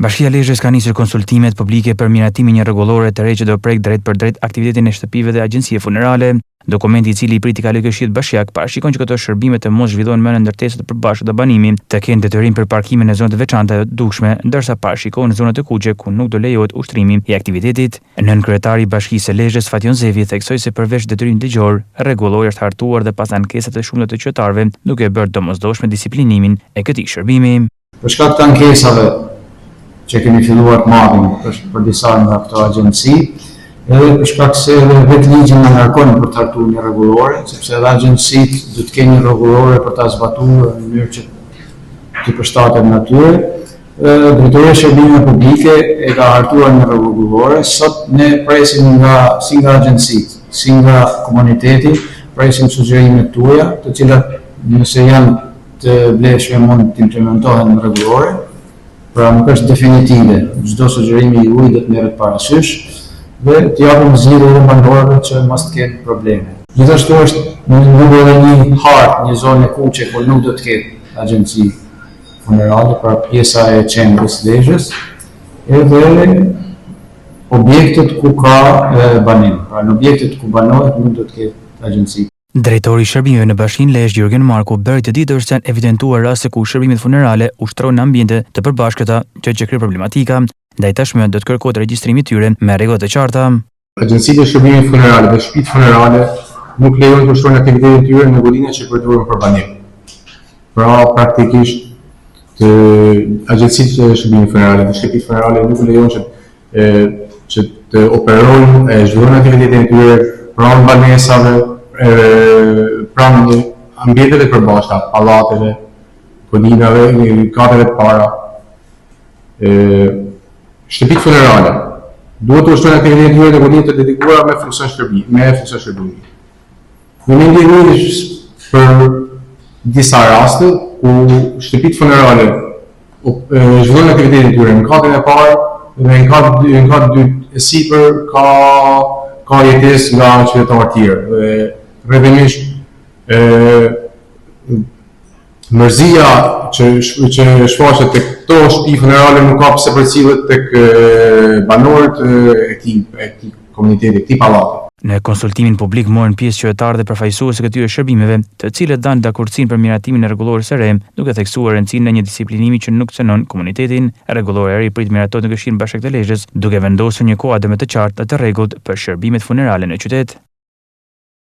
Bashkia Lezhës ka nisur konsultimet publike për miratimin një rregullore të re që do prek drejt për drejt aktivitetin e shtëpive dhe agjencie funerale. Dokumenti i cili i priti kaloj këshillit bashkiak parashikon që këto shërbime të mos zhvillohen me ndërtesa të përbashkëta të banimit, të kenë detyrim për parkimin në zonat e veçanta të dukshme, ndërsa parashikohen zonat e kuqe ku nuk do lejohet ushtrimi i aktivitetit. Nën kryetari i Bashkisë së Lezhës Fatjon Zevi theksoi se përveç detyrimit ligjor, rregullori është hartuar dhe pas ankesat të shumta të qytetarëve, duke bërë domosdoshme disiplinimin e këtij shërbimi. Për shkak të ankesave që kemi filluar të marrim për disa nga këto agjenci, edhe për shkak se vetë ligji na ngarkon për të hartuar një rregullore, sepse edhe agjencitë do të kenë një rregullore për ta zbatuar në mënyrë që të përshtatet natyre. Drejtoria e Shërbimeve Publike e ka hartuar një rregullore. Sot ne presim si nga agjencitë, si nga komuniteti, presim sugjerimet tuaja, të cilat nëse janë të vlefshme mund të implementohen në rregullore. Pra nuk është definitive, çdo sugjerimi juaj do të merret parasysh dhe të japim zgjidhje edhe banorëve që mos të kenë probleme. Gjithashtu është në edhe një hartë, një zonë e kuqe ku nuk do të ketë agjenci funerale, pra pjesa e qendrës Lezhës, edhe objektet ku ka banim. Pra në objektet ku banohet nuk do të ketë agjenci. Drejtori i shërbimeve në Bashkinë Lezhë, Jurgen Marku, bëri të ditësh se janë evidentuar raste ku shërbimet funerale ushtrohen në ambiente të përbashkëta, që krij problematika, ndaj tashmë do të kërkohet regjistrimi i tyre me rregulla të qarta. Agjencitë e shërbimeve funerale dhe shtëpitë funerale nuk lejojnë të ushtrojnë aktivitetin e tyre në godinë që përdoren për banim. Pra praktikisht agjencitë e shërbimeve funerale dhe shtëpitë funerale nuk lejojnë që të operojnë e zhvillojnë aktivitetin e tyre pranë banesave, pranë ambienteve të përbashkëta, pallateve, kodinave, katëve të para. Shtëpitë funerale duhet të ushtrojnë aktivitetin e tyre në godinë të dedikuara me funksion shërbimi. Në mendimin për disa raste ku shtëpitë funerale zhvillojnë aktivitetin e tyre në katën e parë dhe në katë dytë e sipër ka jetesë nga qytetarë të tjerë. Rrëdhënisht mërzia që shfaqet tek këto shtëpi funerale nuk ka pse përcillet tek banorët e këtij komuniteti, këtij pallati. Në konsultimin publik morën pjesë qytetarë dhe përfaqësues të këtyre shërbimeve, të cilët dhanë dakordsinë për miratimin e rregullores së re, duke theksuar rëndësinë e një disiplinimi që nuk cënon komunitetin. Rregullori i ri prit miratohet në Këshillin Bashkiak të Lezhës, duke vendosur një kuadër më të qartë të rregullt për shërbimet funerale në qytet.